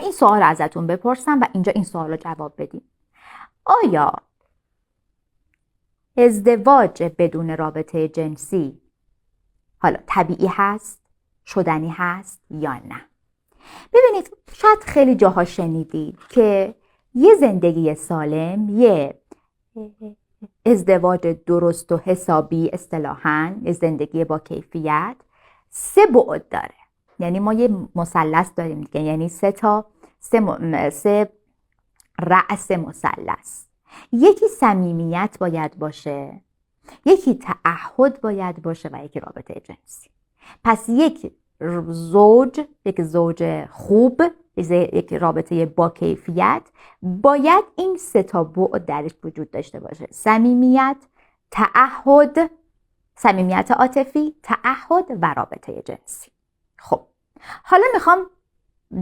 این سوال ازتون بپرسم و اینجا این سوال رو جواب بدیم. آیا ازدواج بدون رابطه جنسی حالا طبیعی هست، شدنی هست یا نه؟ ببینید شاید خیلی جاها شنیدید که یه زندگی سالم، یه ازدواج درست و حسابی اصطلاحاً، یه زندگی با کیفیت 3 بعد داره. یعنی ما یه مثلث داریم دیگه، یعنی 3 رأس مثلث. یکی صمیمیت باید باشه، یکی تعهد باید باشه و یکی رابطه جنسی. پس یک زوج خوب، یک رابطه با کیفیت باید این 3 بعد درش وجود داشته باشه: صمیمیت، تعهد، صمیمیت عاطفی، تعهد و رابطه جنسی. خب حالا میخوام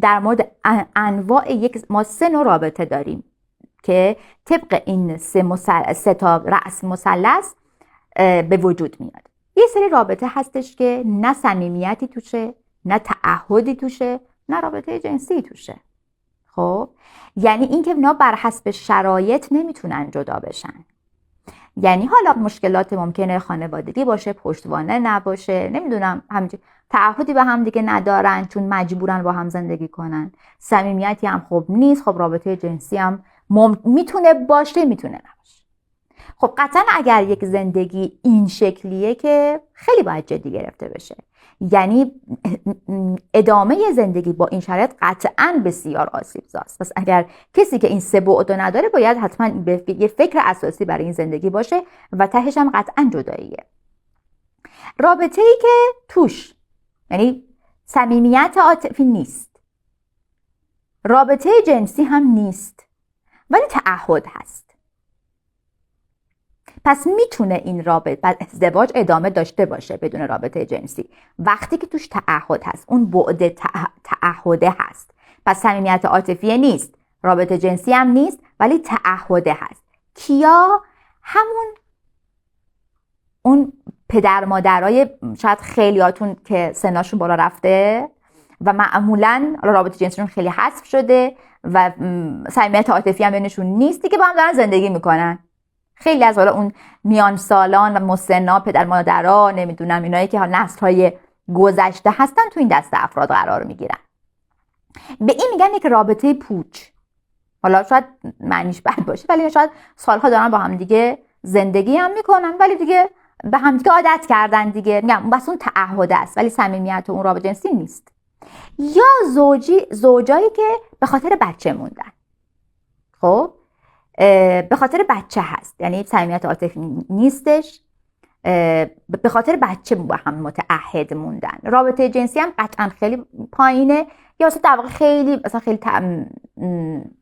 در مورد انواع ما 3 نوع رابطه داریم که طبق این 3 تا رأس مثلث به وجود میاد. یه سری رابطه هستش که نه صمیمیتی توشه، نه تعهدی توشه، نه رابطه جنسی توشه. خب یعنی اینکه اینا بر حسب شرایط نمیتونن جدا بشن. یعنی حالا مشکلات ممکنه خانوادگی باشه، پشتوانه نباشه، نمیدونم، همینجوری تعهدی به هم دیگه ندارن چون مجبورن با هم زندگی کنن، صمیمیتی هم خب نیست، خب رابطه جنسی هم میتونه باشه، میتونه نباشه. خب قطعا اگر یک زندگی این شکلیه که خیلی باید جدی گرفته بشه. یعنی ادامه زندگی با این شرایط قطعا بسیار آسیبزاست. پس اگر کسی که این 3 بعد نداره باید حتما یه فکر اساسی برای این زندگی باشه و تهش هم قطعا جداییه. رابطه ای که توش یعنی صمیمیت عاطفی نیست، رابطه جنسی هم نیست، ولی تعهد هست، پس میتونه این رابطه ازدواج ادامه داشته باشه بدون رابطه جنسی وقتی که توش تعهد هست، اون بعد تعهده هست. پس صمیمیت عاطفی نیست، رابطه جنسی هم نیست، ولی تعهده هست. کیا؟ همون اون پدر مادرای شاید خیلیاتون که سناشون بالا رفته و معمولاً رابطه جنسیشون خیلی حذف شده و صمیمیت عاطفی هم بینشون نیست دیگه، با هم دارن زندگی میکنن. خیلی از حالا اون میان سالان و مسنا، پدر مادرها، نمیدونم اینایی که نسل‌های گذشته هستن تو این دسته افراد قرار میگیرن. به این میگن یک رابطه پوچ. حالا شاید معنیش بد باشه ولی شاید سالها دارن با هم دیگه زندگی هم میکنن ولی دیگه به هم دیگه عادت کردن دیگه. میگم بس اون تعهد است ولی صمیمیت و اون رابطه جنسی نیست. یا زوجایی که به خاطر بچه موندن. خب به خاطر بچه هست، یعنی صمیمیت عاطفی نیستش، به خاطر بچه با هم متعهد موندن. رابطه جنسی هم قطعا خیلی پایینه یا مثلا در واقع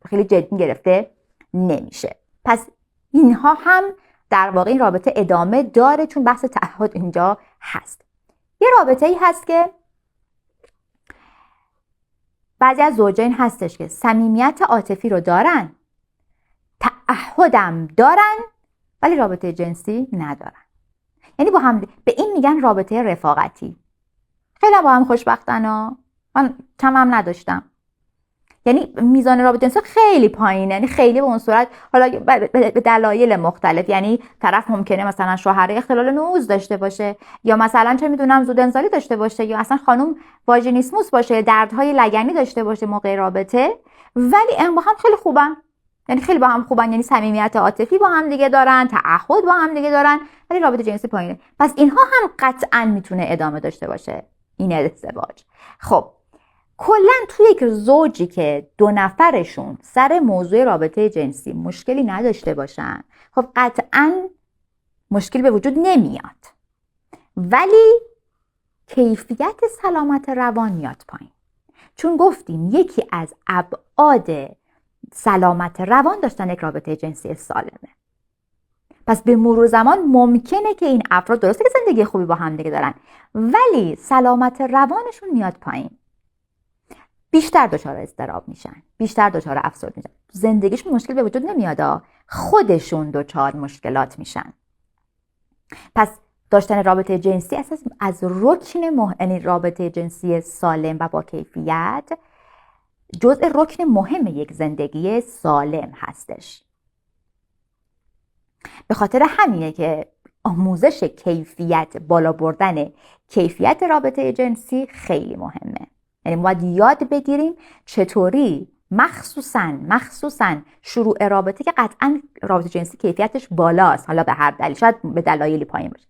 خیلی جدی گرفته نمیشه. پس اینها هم در واقع این رابطه ادامه داره چون بحث تعهد اینجا هست. یه رابطه ای هست که بعضی از زوجین هستش که صمیمیت عاطفی رو دارن، تعهدم دارن، ولی رابطه جنسی ندارن. یعنی با هم به این میگن رابطه رفاقتی. خیلی با هم خوشبختن ها. من کم هم نداشتم. یعنی میزان رابطه جنسی خیلی پایینه، یعنی خیلی به اون صورت، حالا به دلایل مختلف. یعنی طرف ممکنه مثلا شوهر اختلال نوز داشته باشه یا مثلا چه میدونم زود انزالی داشته باشه یا اصلا خانم واژینیسموس باشه، دردهای لگنی داشته باشه موقع رابطه، ولی با هم خیلی خوبن. یعنی خیلی با هم خوبن، یعنی صمیمیت عاطفی با هم دیگه دارن، تعهد با هم دیگه دارن، ولی رابطه جنسی پایینه. پس اینها هم قطعا میتونه ادامه داشته باشه این ازدواج. خب کلا توی یک زوجی که 2 نفرشون سر موضوع رابطه جنسی مشکلی نداشته باشن، خب قطعا مشکل به وجود نمیاد، ولی کیفیت سلامت روان میاد پایین. چون گفتیم یکی از ابعاد سلامت روان داشتن یک رابطه جنسی سالمه. پس به مرور زمان ممکنه که این افراد درسته که زندگی خوبی با هم دیگه دارن ولی سلامت روانشون میاد پایین، بیشتر دچار اضطراب میشن، بیشتر دچار افسردگی میشن، زندگیشون مشکل به وجود نمیاد، خودشون دچار مشکلات میشن. پس داشتن رابطه جنسی از رکن یعنی رابطه جنسی سالم و با کیفیت جزء رکن مهم یک زندگی سالم هستش. به خاطر همینه که آموزش کیفیت، بالا بردن کیفیت رابطه جنسی خیلی مهمه. یعنی ما باید یاد بگیریم چطوری مخصوصاً شروع رابطه که قطعاً رابطه جنسی کیفیتش بالاست، حالا به هر دلیل، شاید به دلایلی پایین باشه،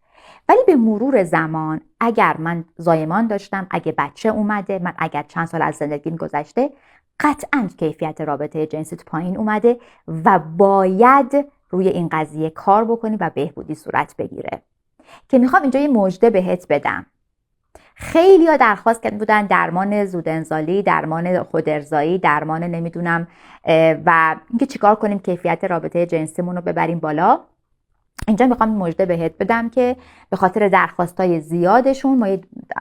ولی به مرور زمان اگر من زایمان داشتم، اگه بچه اومده، من اگر چند سال از زندگیم گذشته، قطعاً کیفیت رابطه جنسیت پایین اومده و باید روی این قضیه کار بکنی و بهبودی صورت بگیره. که میخوام اینجا یه مژده بهت بدم. خیلی ها درخواست کرده بودن درمان زودانزالی، درمان خودارضایی، درمان نمیدونم و اینکه چیکار کنیم کیفیت رابطه جنسیمون رو ببریم بالا. اینجا میخوام مژده بهت بدم که به خاطر درخواستای زیادشون ما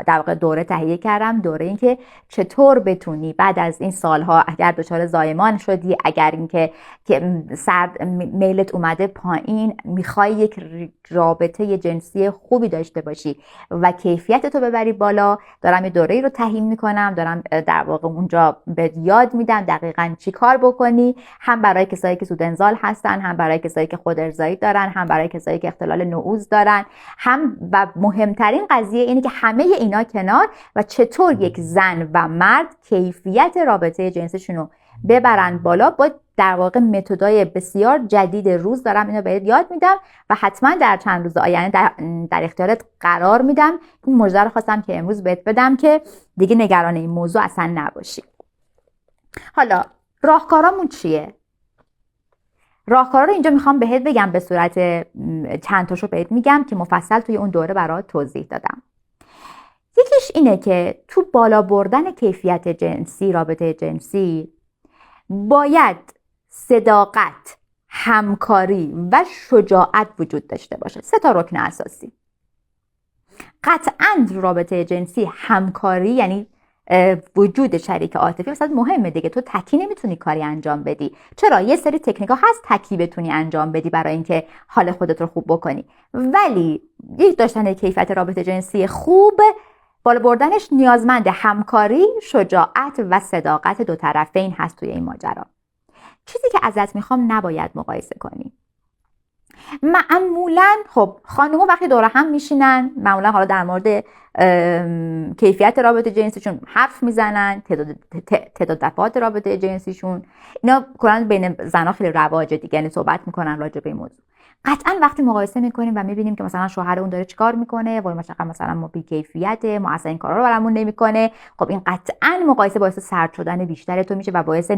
در واقع دوره تهیه کردم، دوره این که چطور بتونی بعد از این سالها اگر دچار زایمان شدی، اگر اینکه میلت اومده پایین، میخوای یک رابطه جنسی خوبی داشته باشی و کیفیت تو ببری بالا، دارم یه دوره‌ای رو تهیه میکنم، دارم در واقع اونجا به یاد میدم دقیقاً چی کار بکنی، هم برای کسایی که زودانزال هستن، هم برای کسایی که خودارضایی دارن، هم برای کسایی که اختلال نعوذ دارن، هم و مهمترین قضیه اینه که همه اینا کنار و چطور یک زن و مرد کیفیت رابطه جنسیشون رو ببرن بالا با در واقع متدای بسیار جدید روز. دارم اینو بهت یاد میدم و حتما در چند روز آینده در اختیارت قرار میدم. این مژده رو خواستم که امروز بهت بدم که دیگه نگران این موضوع اصلا نباشی. حالا راهکارامون چیه؟ راهکارا رو اینجا میخوام بهت بگم به صورت چند تاشو بهت میگم که مفصل توی اون دوره برات توضیح دادم. یکیش اینه که تو بالا بردن کیفیت جنسی، رابطه جنسی، باید صداقت، همکاری و شجاعت وجود داشته باشه. 3 تا رکن اساسی. قطعاً رابطه جنسی همکاری یعنی وجود شریک عاطفی مثلا مهمه دیگه. تو تکی نمیتونی کاری انجام بدی. چرا؟ یه سری تکنیکا هست تکی بتونی انجام بدی برای اینکه حال خودت رو خوب بکنی، ولی یک داشتن کیفیت رابطه جنسی خوب، بالا بردنش نیازمند همکاری، شجاعت و صداقت دو طرفین هست توی این ماجرا. چیزی که ازت میخوام نباید مقایسه کنی. معمولا خب خانم‌ها وقتی دور هم میشینن، معمولا حالا در مورد کیفیت رابطه جنسیشون حرف میزنن، تعداد دفعات رابطه جنسیشون، اینا کلا بین زن‌ها خیلی رواجه دیگه، یعنی صحبت میکنن راجع به این موضوع. قطعا وقتی مقایسه میکنیم و میبینیم که مثلا شوهر اون داره چیکار میکنه، وای مثلا ما بی کیفیته، ما اصلا این کارا رو برامون نمیکنه، خب این قطعا مقایسه باعث سرد شدن بیشتر تو میشه و باعث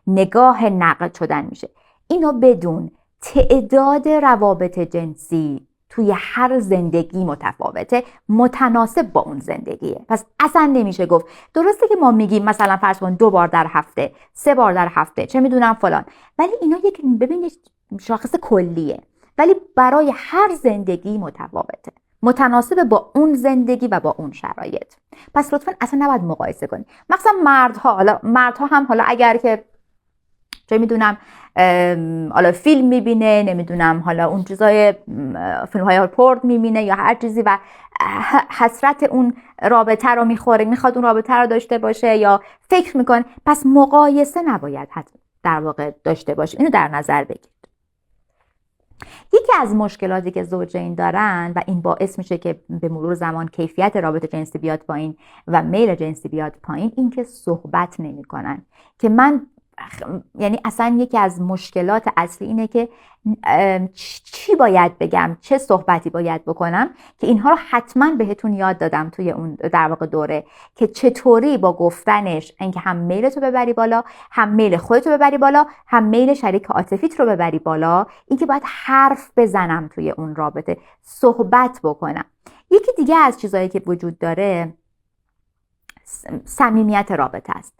نگاه نقد شدن میشه. اینو بدون تعداد روابط جنسی توی هر زندگی متفاوته، متناسب با اون زندگیه. پس اصلا نمیشه گفت درسته که ما میگیم مثلا فرض کن 2 بار در هفته، 3 بار در هفته، چه میدونم فلان، ولی اینا یک ببین شاخص کلیه، ولی برای هر زندگی متفاوته، متناسب با اون زندگی و با اون شرایط. پس لطفا اصلا نباید مقایسه کنی. مثلا مردها هم حالا اگر که چه میدونم حالا فیلم میبینه، نمیدونم حالا اون چیزای فیلم‌های پورن میبینه یا هر چیزی و حسرت اون رابطه رو میخوره، میخواد اون رابطه رو داشته باشه یا فکر میکنه، پس مقایسه نباید در واقع داشته باشه. اینو در نظر بگیر. یکی از مشکلاتی که زوجین دارن و این باعث میشه که به مرور زمان کیفیت رابطه جنسی بیاد پایین و میل جنسی بیاد پایین، این که صحبت نمیکنن. که من یعنی اصلا یکی از مشکلات اصلی اینه که چی باید بگم، چه صحبتی باید بکنم، که اینها رو حتما بهتون یاد دادم توی اون در واقع دوره که چطوری با گفتنش اینکه هم میلتو ببری بالا، هم میل خودتو ببری بالا، هم میل شریک عاطفیت رو ببری بالا، اینکه باید حرف بزنم توی اون رابطه، صحبت بکنم. یکی دیگه از چیزایی که وجود داره صمیمیت رابطه است.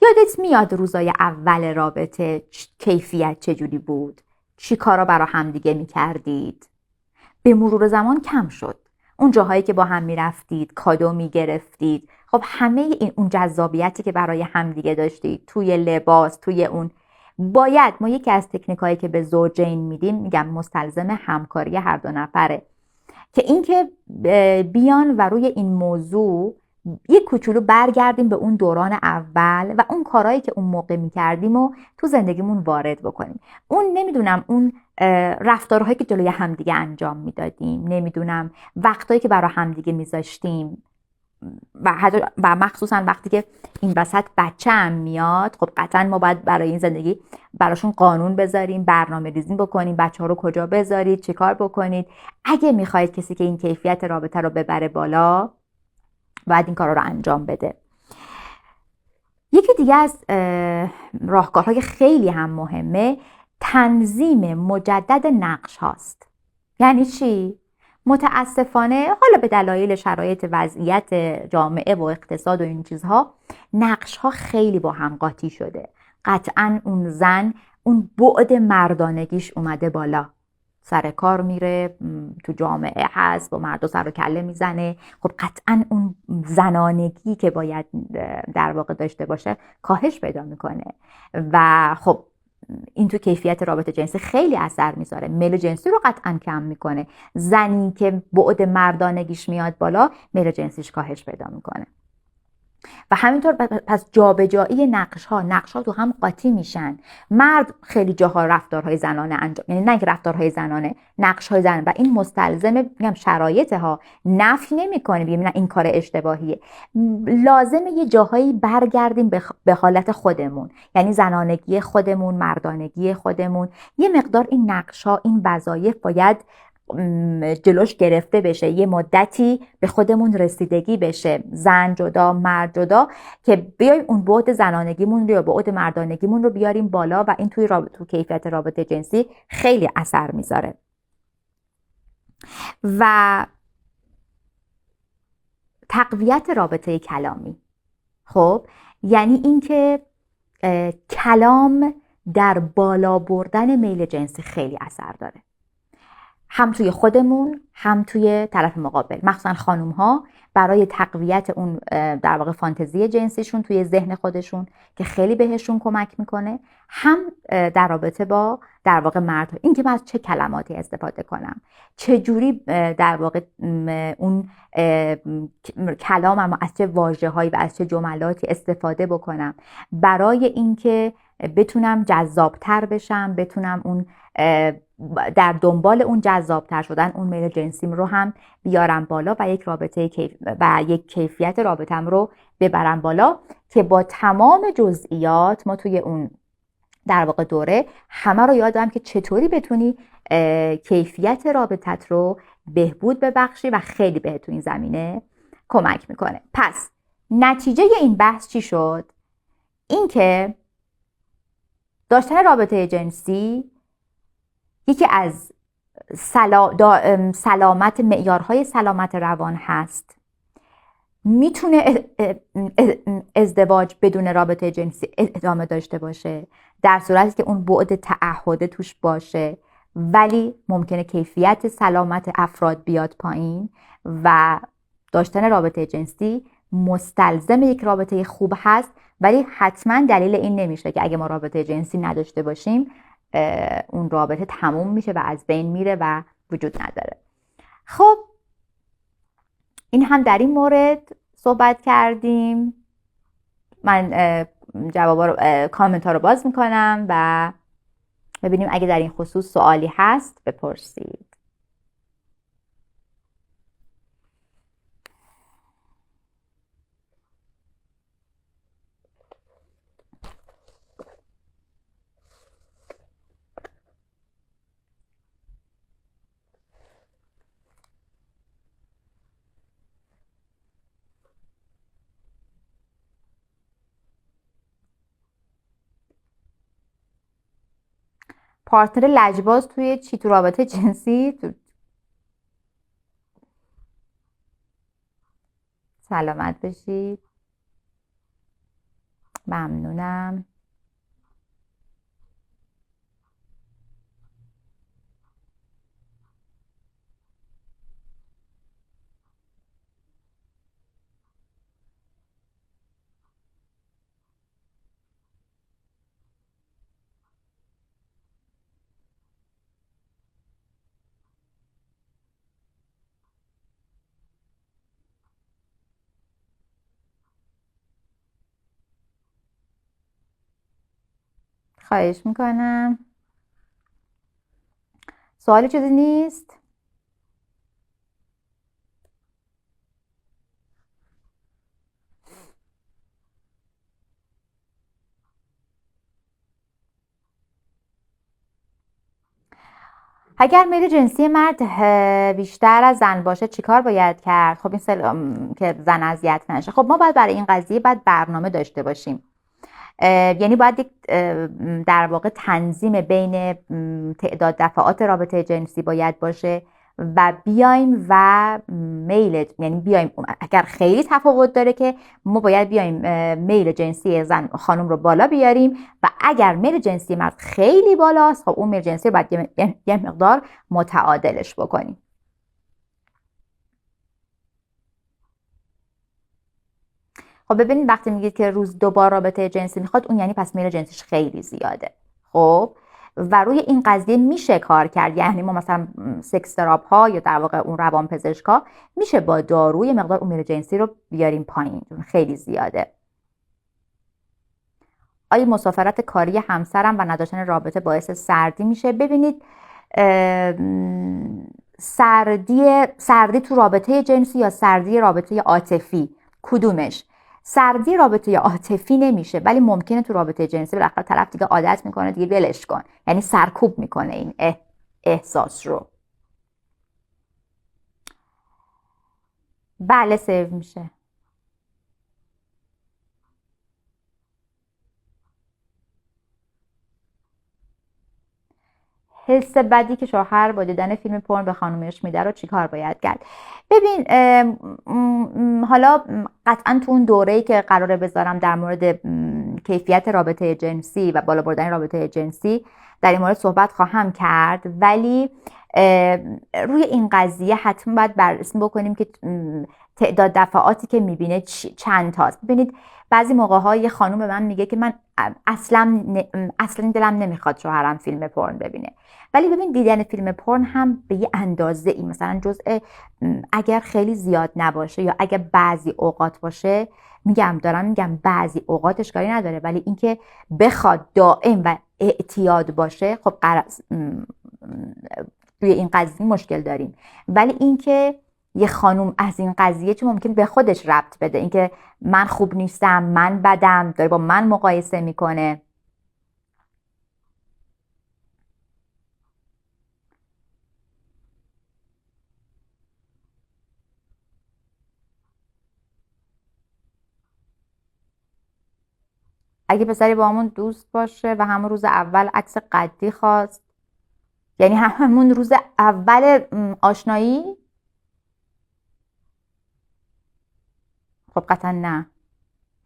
یادت میاد روزای اول رابطه کیفیت چجوری بود؟ چی کارا برا هم دیگه میکردید؟ به مرور زمان کم شد. اون جاهایی که با هم میرفتید، کادو میگرفتید، خب همه این اون جذابیتی که برای هم دیگه داشتید توی لباس، توی اون، باید ما یکی از تکنیکایی که به زوجین میدیم، میگم مستلزم همکاری هر دو نفره، که اینکه بیان و روی این موضوع یک کوچولو برگردیم به اون دوران اول و اون کارهایی که اون موقع میکردیم و تو زندگیمون وارد بکنیم. اون نمیدونم اون رفتارهایی که جلوی همدیگه انجام میدادیم، نمیدونم وقتایی که برای همدیگه میذاشتیم و مخصوصا وقتی که این وسط بچه هم میاد، خب قطعا ما باید برای این زندگی براشون قانون بذاریم، برنامه ریزی بکنیم، بچه ها رو کجا بذارید، چی کار بکنید. اگه میخواید کسی که این کیفیت رابطه رو ببره بالا، باید این کارا رو انجام بده. یکی دیگه از راهکارهای خیلی هم مهمه تنظیم مجدد نقش هاست. یعنی چی؟ متاسفانه حالا به دلایل شرایط وضعیت جامعه و اقتصاد و این چیزها نقش ها خیلی با هم قاطی شده. قطعا اون زن اون بعد مردانگیش اومده بالا، سر کار میره، تو جامعه هست، با مرد و سر و کله میزنه. خب قطعا اون زنانگی که باید در واقع داشته باشه کاهش پیدا میکنه و خب این تو کیفیت رابطه جنسی خیلی اثر میذاره، میل جنسی رو قطعا کم میکنه. زنی که بعد مردانگیش میاد بالا، میل جنسیش کاهش پیدا میکنه و همینطور پس جابجایی نقش ها تو هم قاطی میشن. مرد خیلی جاها رفتارهای زنانه انجام، یعنی نه که رفتارهای زنانه، نقش های زنانه، و این مستلزم میگم شرایط ها، نفی نمیکنه بگیم نه این کار اشتباهیه. لازمه یه جاهایی برگردیم به حالت خودمون، یعنی زنانگی خودمون، مردانگی خودمون. یه مقدار این نقش ها، این وظایف باید جلوش گرفته بشه، یه مدتی به خودمون رسیدگی بشه، زن جدا مرد جدا، که بیایم اون بعد زنانگیمون رو یا بعد مردانگیمون رو بیاریم بالا و این تو کیفیت رابطه جنسی خیلی اثر میذاره. و تقویت رابطه کلامی، خب یعنی اینکه کلام در بالا بردن میل جنسی خیلی اثر داره، هم توی خودمون هم توی طرف مقابل. مخصوصا خانوم ها برای تقویت اون در واقع فانتزی جنسیشون توی ذهن خودشون که خیلی بهشون کمک میکنه، هم در رابطه با در واقع مرد، این که من از چه کلماتی استفاده کنم، چه جوری در واقع اون کلامم از چه واژه‌هایی و از چه جملاتی استفاده بکنم برای اینکه بتونم جذابتر بشم، بتونم اون در دنبال اون جذابتر شدن اون میل جنسیم رو هم بیارم بالا و یک کیفیت رابطم رو ببرم بالا، که با تمام جزئیات ما توی اون در واقع دوره همه رو یاد دادم که چطوری بتونی کیفیت رابطت رو بهبود ببخشی و خیلی بهت تو این زمینه کمک میکنه. پس نتیجه این بحث چی شد؟ این که داشتن رابطه جنسی یکی از سلامت معیارهای سلامت روان هست. میتونه ازدواج بدون رابطه جنسی ادامه داشته باشه در صورتی که اون بعد تعهد توش باشه، ولی ممکنه کیفیت سلامت افراد بیاد پایین و داشتن رابطه جنسی مستلزم یک رابطه خوب هست، ولی حتما دلیل این نمیشه که اگه ما رابطه جنسی نداشته باشیم اون رابطه تموم میشه و از بین میره و وجود نداره. خب این هم در این مورد صحبت کردیم. من کامنت ها رو باز میکنم و ببینیم اگه در این خصوص سوالی هست بپرسید. پارتنر لجباز توی چی؟ تو رابطه جنسی؟ سلامت بشید، ممنونم. خواهش میکنم. سوالی چیزی نیست؟ اگر میل جنسی مرد بیشتر از زن باشه چیکار باید کرد؟ خب این که زن اذیت نشه. خب ما باید برای این قضیه برنامه داشته باشیم. یعنی باید یک در واقع تنظیم بین تعداد دفعات رابطه جنسی باید باشه و بیایم و میل، یعنی بیایم اگر خیلی تفاوت داره که ما باید بیایم میل جنسی زن خانم رو بالا بیاریم و اگر میل جنسی مرد خیلی بالاست خب اون میل جنسی رو باید یه مقدار متعادلش بکنیم. خب ببینید وقتی میگید که روز 2 بار رابطه جنسی میخواد اون یعنی پس میل جنسیش خیلی زیاده. خب و روی این قضیه میشه کار کرد. یعنی ما مثلا سکس تراپ ها یا در واقع اون روان پزشکا میشه با داروی مقدار اون میل جنسی رو بیاریم پایین، خیلی زیاده. آیا مسافرت کاری همسرم و نداشتن رابطه باعث سردی میشه؟ ببینید سردی تو رابطه جنسی یا سردی رابطه عاطفی کدومش؟ سردی رابطه عاطفی نمیشه ولی ممکنه تو رابطه جنسی بالاخره طرف دیگه عادت میکنه دیگه ولش کن، یعنی سرکوب میکنه این احساس رو. بله سیو میشه. حس بدی که شوهر با دیدن فیلم پورن به خانومش میده رو چیکار باید کرد؟ ببین حالا قطعا تو اون دوره‌ای که قراره بذارم در مورد کیفیت رابطه جنسی و بالا بردن رابطه جنسی در این مورد صحبت خواهم کرد، ولی روی این قضیه حتما باید بررسی بکنیم که تعداد دفعاتی که میبینه چند تاست. ببینید بعضی موقع‌ها یه خانم به من میگه که من اصلا دلم نمیخواد شوهرم فیلم پورن ببینه، ولی ببین دیدن فیلم پورن هم به یه اندازه ای مثلا جزء اگر خیلی زیاد نباشه یا اگر بعضی اوقات باشه، میگم بعضی اوقات اشکالی نداره، ولی اینکه بخواد دائم و اعتیاد باشه خب روی این قضیه مشکل داریم. ولی اینکه یه خانوم از این قضیه چه ممکن به خودش ربط بده، اینکه من خوب نیستم، من بدم، داره با من مقایسه میکنه. اگه پسری با همون دوست باشه و همون روز اول عکس قدی خواست، یعنی همون روز اول آشنایی، خب قطعا نه.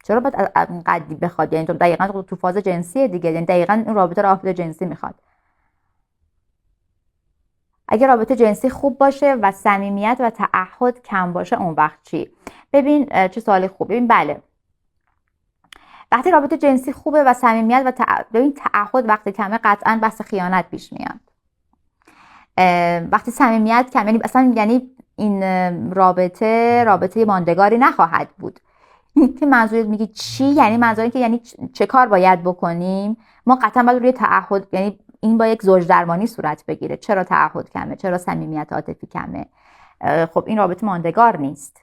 چرا باید قدی بخواد؟ یعنی دقیقا تو فاز جنسیه دیگه، یعنی دقیقا این رابطه جنسی میخواد. اگه رابطه جنسی خوب باشه و صمیمیت و تعهد کم باشه اون وقت چی؟ ببین چه سوالی خوب. ببین بله وقتی رابطه جنسی خوبه و صمیمیت و ببین تعهد وقتی کمه قطعا بحث خیانت پیش میاد. وقتی صمیمیت کم یعنی اصلا یعنی این رابطه ماندگاری نخواهد بود. که منظورت میگی چی؟ یعنی منظوری که یعنی چه کار باید بکنیم؟ ما قطعا باید روی تعهد، یعنی این با یک زوج درمانی صورت بگیره. چرا تعهد کمه؟ چرا صمیمیت عاطفی کمه؟ خب این رابطه ماندگار نیست.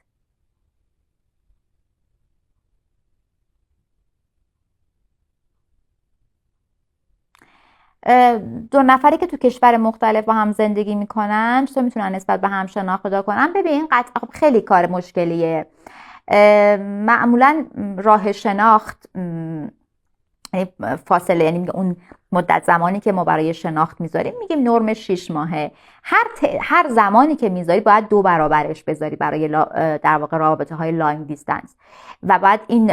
دو نفری که تو کشور مختلف با هم زندگی میکنن چطور میتونن نسبت به هم شناخت پیدا کنن؟ ببین قطعا خیلی کار مشکلیه. معمولا راه شناخت فاصله، یعنی اون مدت زمانی که ما برای شناخت میذاریم میگیم نرم 6 ماهه. هر زمانی که میذاری باید 2 برابرش بذاری برای در واقع رابطه های لانگ دیستنس و بعد این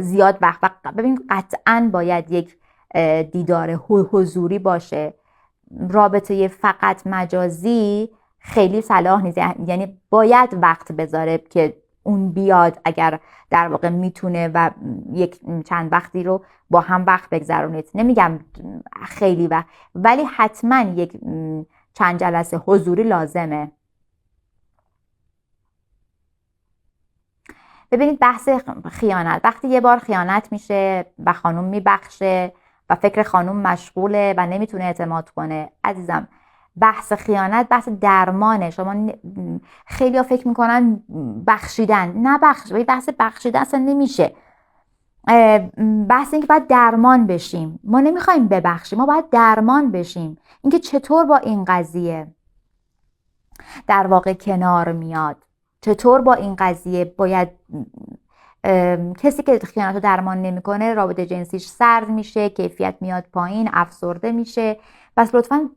زیاد وقت ببین قطعا باید یک دیدار حضوری باشه. رابطه فقط مجازی خیلی صلاح نیست، یعنی باید وقت بذاره که اون بیاد اگر در واقع میتونه و یک چند وقتی رو با هم وقت بگذرونید. نمیگم خیلی وقت، ولی حتما یک چند جلسه حضوری لازمه. ببینید بحث خیانت، وقتی یه بار خیانت میشه و خانوم میبخشه و فکر خانوم مشغوله و نمیتونه اعتماد کنه، عزیزم بحث خیانت بحث درمانه. شما خیلی ها فکر میکنن بخشیدن، نه بحث بخشیدن اصلا نمیشه. بحث این که باید درمان بشیم. ما نمیخوایم ببخشیم، ما باید درمان بشیم. اینکه چطور با این قضیه در واقع کنار میاد، چطور با این قضیه باید کسی که خیانت رو درمان نمیکنه رابطه جنسیش سرد میشه، کیفیت میاد پایین، افسرده میشه. پس لطفا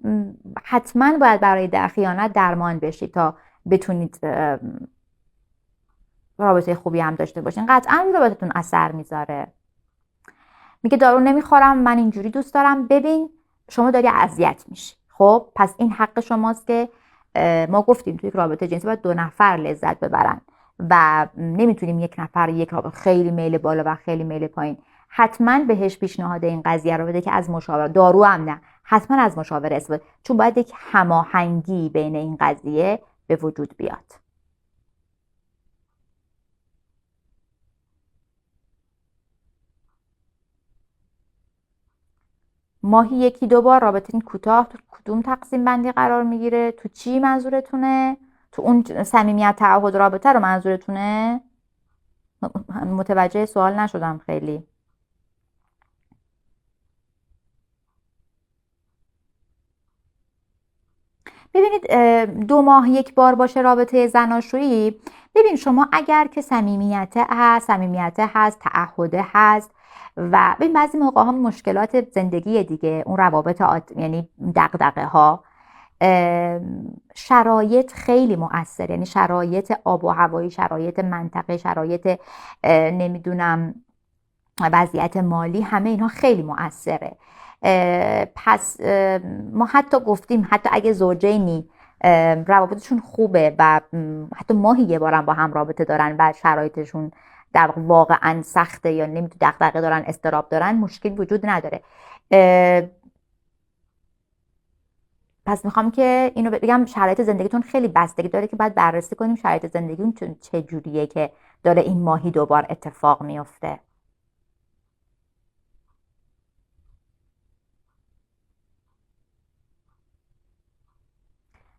حتما باید برای در خیانت درمان بشید تا بتونید رابطه خوبی هم داشته باشین. قطعا رابطتون اثر میذاره. میگه دارو نمیخورم، من اینجوری دوست دارم. ببین شما داری اذیت میشی، خب پس این حق شماست که ما گفتیم توی رابطه جنسی باید 2 نفر لذت ببرن و نمیتونیم یک نفر یک رابطه خیلی میل بالا و خیلی میل پایین. حتما بهش پیشنهاد این قضیه رو بده که از مشاوره، دارو هم نه، حتما از مشاوره استفاده، چون باید یک هماهنگی بین این قضیه به وجود بیاد. ماهی 1-2 بار رابطه کوتاه تو کدوم تقسیم بندی قرار میگیره؟ تو چی منظورتونه؟ تو اون صمیمیت تعهد رابطه رو منظورتونه؟ متوجه سوال نشدم خیلی. ببینید 2 ماه 1 بار باشه رابطه زناشویی. ببین شما اگر که صمیمیت هست، تعهد هست و ببین بعضی موقع ها مشکلات زندگی دیگه، اون روابط یعنی دغدغه ها، شرایط خیلی مؤثر، یعنی شرایط آب و هوایی، شرایط منطقه، شرایط نمیدونم وضعیت مالی، همه اینها خیلی مؤثره. پس ما حتی گفتیم حتی اگه زوجینی روابطشون خوبه و حتی ماهی 1 بارم با هم رابطه دارن و شرایطشون در واقعا سخته یا نمیدونم دغدغه دارن، اضطراب دارن، مشکل وجود نداره. پس میخوام که اینو بگم شرایط زندگیتون خیلی بستگی داره که باید بررسی کنیم شرایط زندگیتون چه جوریه که داره این ماهی 2 بار اتفاق میفته.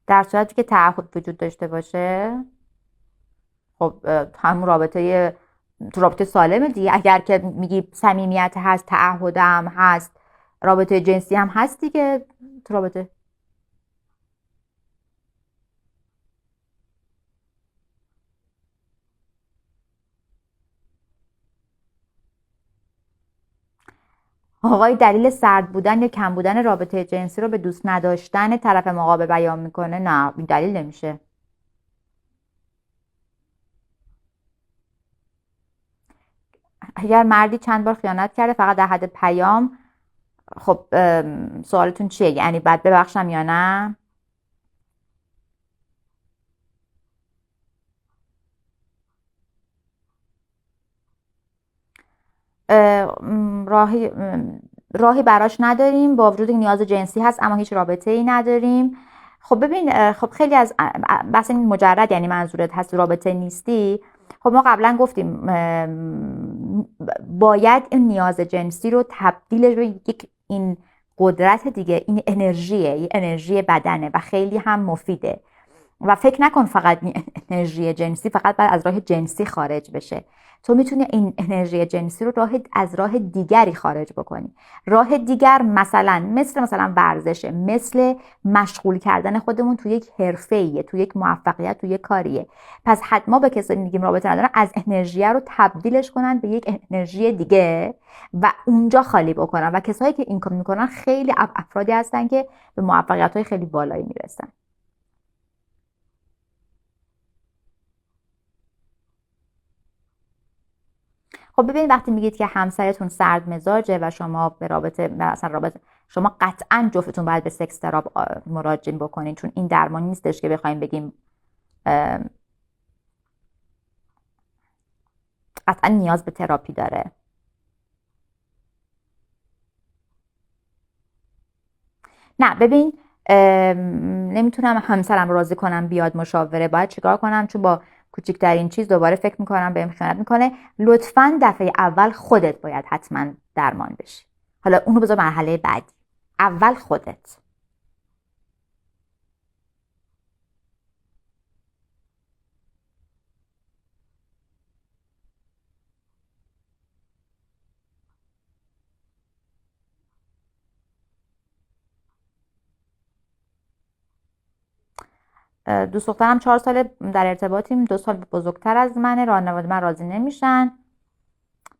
در صورتی که تعهد وجود داشته باشه، خب همون تو رابطه سالمه دیگه. اگر که میگی صمیمیت هست، تعهدم هست، رابطه جنسی هم هست دیگه تو رابطه. آقای دلیل سرد بودن یا کم بودن رابطه جنسی رو به دوست نداشتن طرف مقابل بیان میکنه؟ نه، این دلیل نمیشه. اگر مردی چند بار خیانت کرده فقط در حد پیام، خب سوالتون چیه؟ یعنی بعد ببخشم یا نه؟ راهی راهی براش نداریم، با وجود نیاز جنسی هست اما هیچ رابطه ای نداریم. خب ببین، خب خیلی از بحث این مجرد یعنی منظورت هست رابطه نیستی. خب ما قبلا گفتیم باید این نیاز جنسی رو تبدیل به یک این قدرت دیگه، این انرژیه، این انرژی بدنه و خیلی هم مفیده. و فکر نکن فقط انرژی جنسی فقط باید از راه جنسی خارج بشه. تو میتونی این انرژی جنسی رو از راه دیگری خارج بکنی. راه دیگر مثلا ورزشه، مثل مشغول کردن خودمون تو یک حرفه‌ایه، تو یک موفقیت، تو یک کاریه. پس حتما به کسایی میگیم رابطه ندارن، از انرژی رو تبدیلش کنن به یک انرژی دیگه و اونجا خالی بکنن. و کسایی که این کار میکنن خیلی افرادی هستن که به موفقیت‌های خیلی بالایی میرسن. خب ببینید وقتی میگید که همسرتون سرد مزاجه و شما به رابطه شما قطعا جفتتون باید به سکس تراپ مراجعه بکنین، چون این درمان نیستش که بخوایم بگیم قطعا نیاز به تراپی داره. نه ببین، نمیتونم همسرم راضی کنم بیاد مشاوره، باید چیکار کنم؟ چون با کوچکترین چیز دوباره فکر میکنم بهم خیانت میکنه، لطفا دفعه اول خودت باید حتما درمان بشی. حالا اونو بذار مرحله بعدی، اول خودت. دوست دخترم 4 سال در ارتباطیم، 2 سال بزرگتر از منه، خانواده من راضی نمیشن.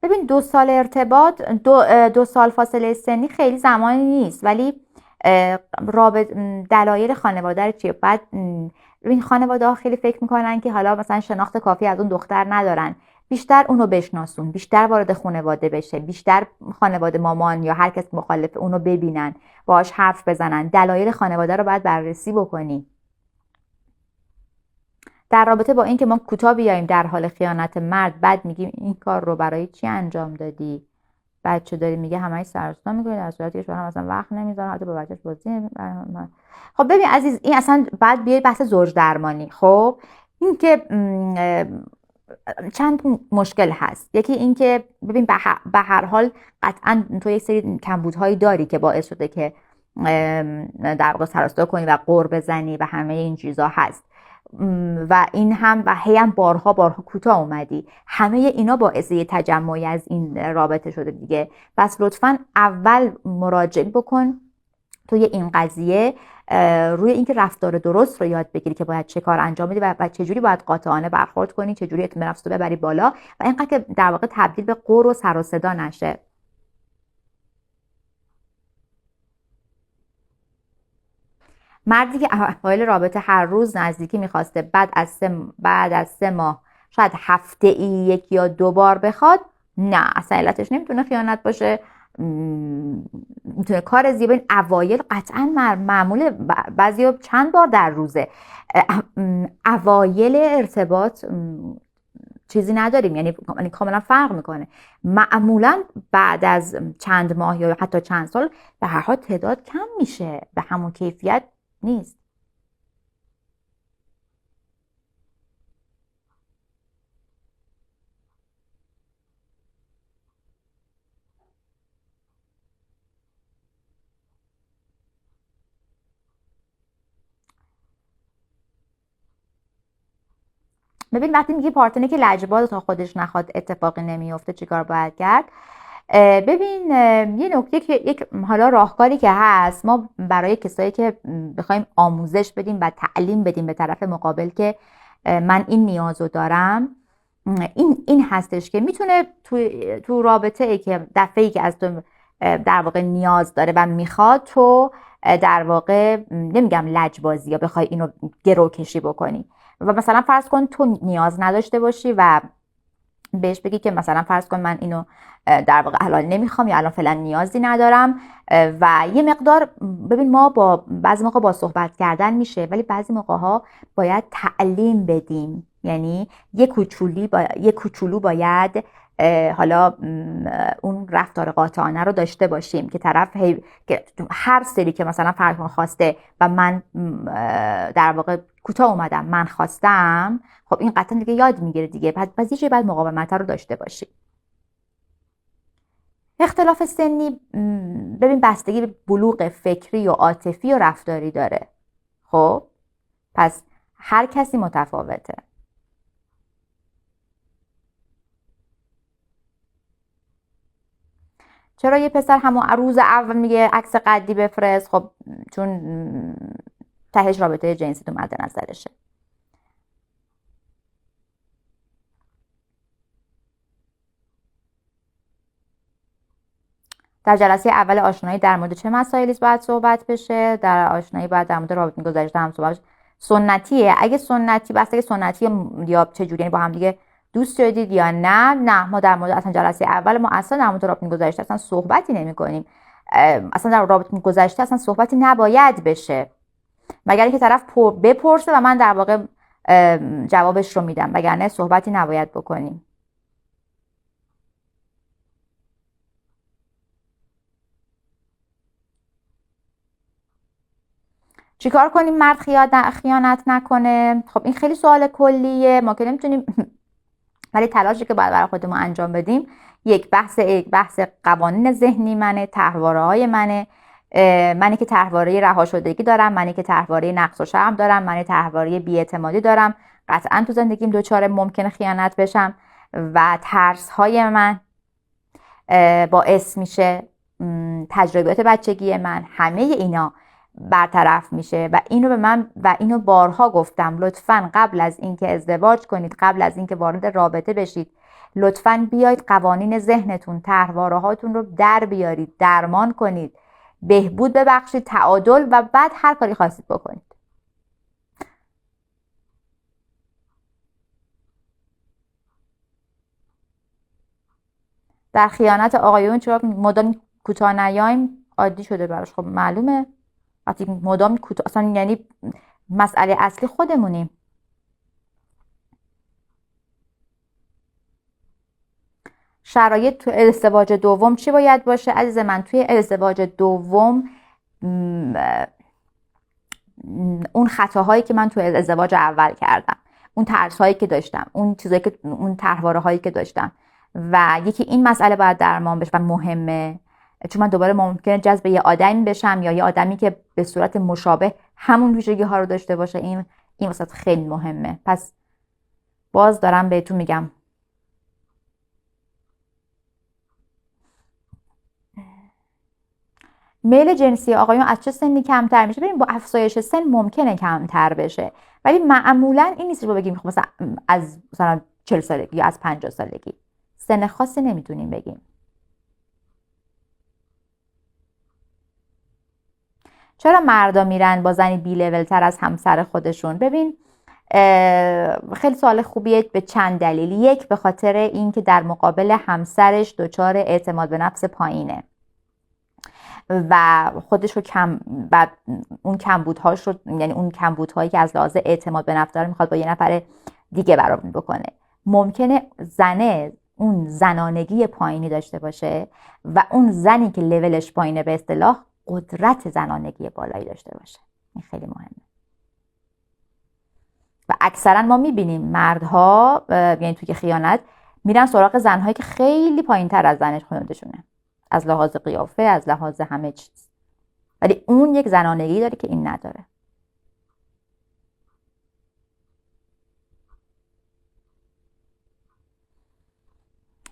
ببین 2 سال ارتباط، 2 سال فاصله سنی خیلی زمانی نیست، ولی دلایل خانواده رو چیه؟ بعد ببین خانواده ها خیلی فکر میکنن که حالا مثلا شناخت کافی از اون دختر ندارن، بیشتر اونو بشناسون، بیشتر وارد خانواده بشه، بیشتر خانواده مامان یا هر کس مخالف اونو ببینن، باهاش حرف بزنن، دلایل خانواده رو باید بررسی بکنی. در رابطه با اینکه ما کوتاه بیایم در حال خیانت مرد، بعد میگیم این کار رو برای چی انجام دادی؟ بچه داری میگه همش سر و صدا میکنی، در صورتی که شوهر مثلا وقت نمیذاره حتی با بچه‌ش بازی خب ببین عزیز، این اصلا بعد بیای بحث زوج درمانی. خب این که چند مشکل هست. یکی این که ببین به هر حال قطعا تو یک سری کمبودهایی داری که باعث شده که در واقع سر و صدا کنی و غر بزنی و همه این چیزا هست، و این هم و هی هم بارها کوتاه اومدی، همه اینا باعث یه تجمعی از این رابطه شده دیگه. پس لطفا اول مراجعه بکن توی این قضیه، روی اینکه رفتار درست رو یاد بگیری که باید چه کار انجام بدی و چجوری باید قاطعانه برخورد کنی، چجوری اعتماد نفس رو ببری بالا و اینقدر که در واقع تبدیل به غر و سر و صدا نشه. مردی که اوایل رابطه هر روز نزدیکی میخواسته، بعد از 3 ماه شاید هفته ای 1 یا 2 بار بخواد، نه اصلا علتش نمیتونه خیانت باشه، میتونه کار زیبا. این اوایل قطعا معموله، بعضی چند بار در روزه. اوایل ارتباط چیزی نداریم، یعنی کاملا فرق میکنه. معمولا بعد از چند ماه یا حتی چند سال به هر حال تعداد کم میشه، به همون کیفیت نیست. ببین وقتی میگی پارتنری که لجباز تا خودش نخواد اتفاقی نمیفته، چیکار باید کرد؟ ببین یه نکته که یک حالا راهکاری که هست، ما برای کسایی که بخوایم آموزش بدیم و تعلیم بدیم به طرف مقابل که من این نیازو دارم، این هستش که میتونه تو رابطه ای که دفعه‌ای که از تو در واقع نیاز داره و میخواد، تو در واقع نمیگم لجبازی یا بخوای اینو گرو کشی بکنی و مثلا فرض کن تو نیاز نداشته باشی و بهش بگی که مثلا فرض کن من اینو در واقع الان نمیخوام یا الان فعلا نیازی ندارم، و یه مقدار ببین ما بعضی موقع با صحبت کردن میشه، ولی بعضی موقع ها باید تعلیم بدیم، یعنی یه کوچولو باید حالا اون رفتار قاطعانه رو داشته باشیم که طرف که هر سری که مثلا فرض کن خواسته و من در واقع کوتاه اومدم، من خواستم، خب این قطعا دیگه یاد میگیره دیگه، پس یه جایی باید مقاومت رو داشته باشی. اختلاف سنی ببین بستگی به بلوغ فکری و عاطفی و رفتاری داره. خب پس هر کسی متفاوته. چرا یه پسر همون روز اول میگه عکس قدی بفرست؟ خب چون تهش رابطه جنسی تو مد نظرشه. در جلسه اول آشنایی در مورد چه مسائلی باید صحبت بشه؟ در آشنایی باید در مورد رابطه گذشته هم صحبت بشه. سنتیه؟ اگه سنتی بس، اگه سنتی یا چه جوری، یعنی با هم دیگه دوست شدید یا نه ما در مورد اصلا جلسه اول ما اصلا در مورد رابطه گذشته اصلا صحبتی نمی‌کنیم. اصلا در رابطه گذشته اصلا صحبتی نباید بشه، مگر اینکه طرف بپرسه و من در واقع جوابش رو میدم، وگرنه صحبتی نباید بکنیم. چیکار کنیم مرد خیانت نکنه؟ خب این خیلی سوال کلیه، ما که نمیتونیم ولی تلاشی که باید برای خودمون انجام بدیم یک بحث قوانین ذهنی منه، طرحواره‌های منه، منی که طرحواره رها شدگی دارم، منی که طرحواره نقص و شرم دارم، منی طرحواره بی‌اعتمادی دارم، قطعا تو زندگیم دچار ممکنه خیانت بشم و ترس‌های من باعث میشه تجربیات بچگی من، همه اینا برطرف میشه و اینو بارها گفتم، لطفاً قبل از اینکه ازدواج کنید، قبل از اینکه وارد رابطه بشید، لطفاً بیاید قوانین ذهنتون، طرحواره هاتون رو در بیارید، درمان کنید، بهبود ببخشید، تعادل و بعد هر کاری خواستید بکنید. در خیانت آقایون چرا مدام کوتاه نیایم؟ عادی شده براش. خب معلومه وقتی مدام کوتاه، اصلا یعنی مسئله اصلی خودمونیم. شرایط تو ازدواج دوم چی باید باشه؟ عزیز من توی ازدواج دوم اون خطاهایی که من توی ازدواج اول کردم، اون ترس‌هایی که داشتم، اون چیزایی که اون طرحواره‌هایی که داشتم و یکی این مسئله باید درمان بشه و مهمه، چون من دوباره ممکنه جذب یه آدمی بشم یا یه آدمی که به صورت مشابه همون ویژگی ها رو داشته باشه. این واسه خیلی مهمه. پس باز دارم بهتون میگم میل جنسی آقایون از چه سنی کمتر میشه؟ ببین با افزایش سن ممکنه کمتر بشه ولی معمولا این نیست که بگیم مثلا از مثلا 40 سالگی یا از 50 سالگی، سن خاصی نمیتونیم بگیم. چرا مردا میرن با زنی بی لول تر از همسر خودشون؟ ببین خیلی سوال خوبیه به چند دلیل. یک، به خاطر اینکه در مقابل همسرش دچار اعتماد به نفس پایینه و خودش رو اون کمبودهاش رو، یعنی اون کمبودهایی که از لحاظ اعتماد به نفس داره میخواد با یه نفر دیگه برابر بکنه. ممکنه اون زنانگی پایینی داشته باشه و اون زنی که لولش پایینه به اصطلاح قدرت زنانگی بالایی داشته باشه. این خیلی مهمه و اکثرا ما میبینیم مردها یعنی توی خیانت میرن سراغ زنهایی که خیلی پایین تر از زنش خودشونه، از لحاظ قیافه، از لحاظ همه چیز، ولی اون یک زنانگی داره که این نداره.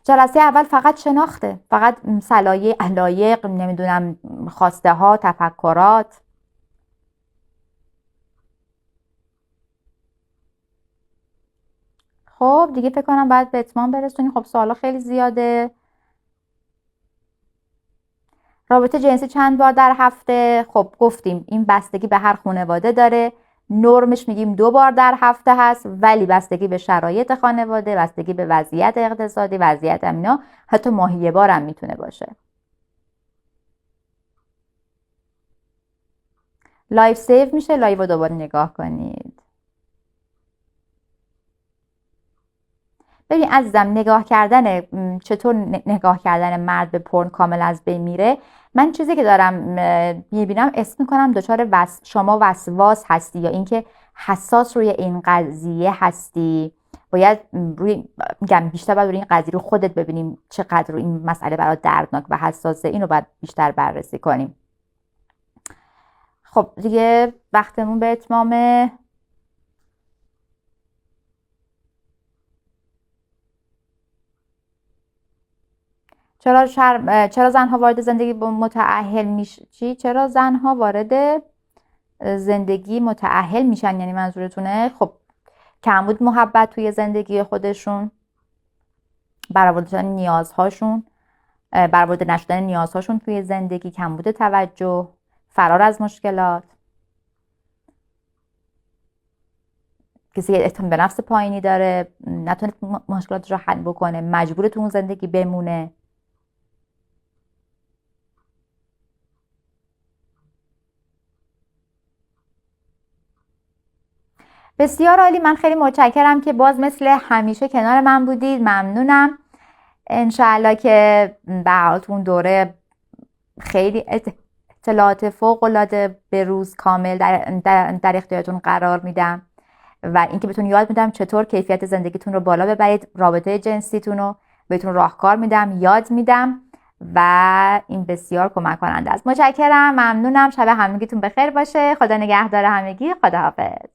جلسه اول فقط شناخته، فقط صلایق، علایق، نمیدونم خواسته ها، تفکرات. خب دیگه فکر کنم باید به اتمام برسونیم. خب سوالا خیلی زیاده. رابطه جنسی چند بار در هفته؟ خب گفتیم این بستگی به هر خانواده داره. نرمش میگیم 2 بار در هفته هست، ولی بستگی به شرایط خانواده، بستگی به وضعیت اقتصادی، وضعیت اینا، حتی ماهی 1 بار هم میتونه باشه. لایو سیو میشه، لایو رو دوباره نگاه کنید. ببین عزیزم، چطور نگاه کردن مرد به پورن کامل از بین میره؟ من چیزی که دارم میبینم اسم میکنم دچار شما وسواس هستی یا اینکه حساس روی این قضیه هستی. باید بیشتر باید روی این قضیه رو خودت ببینیم چقدر این مسئله برات دردناک و حساسه. اینو باید بیشتر بررسی کنیم. خب دیگه وقتمون به اتمامه. چرا زنها وارد زندگی متأهل میشن؟ چرا زنها وارد زندگی متأهل میشن؟ یعنی منظورتونه خب کمبود محبت توی زندگی خودشون، برآورده نیازهاشون، برآورده نشدن نیازهاشون توی زندگی، کمبود توجه، فرار از مشکلات، کسی که اعتماد به نفس پایینی داره، نتونه مشکلاتش رو حل بکنه، مجبور تو اون زندگی بمونه. بسیار عالی. من خیلی متشکرم که باز مثل همیشه کنار من بودید. ممنونم. انشاءالله که به حال تو اون دوره خیلی اطلاعات فوق‌العاده به روز کامل در اختیارتون قرار میدم و اینکه بهتون یاد میدم چطور کیفیت زندگیتون رو بالا ببرید، رابطه جنسیتون رو بهتون راهکار میدم، یاد میدم و این بسیار کمک کننده است. متشکرم، ممنونم. شب همگیتون بخیر باشه. خدا نگهدار همگی. خداحافظ.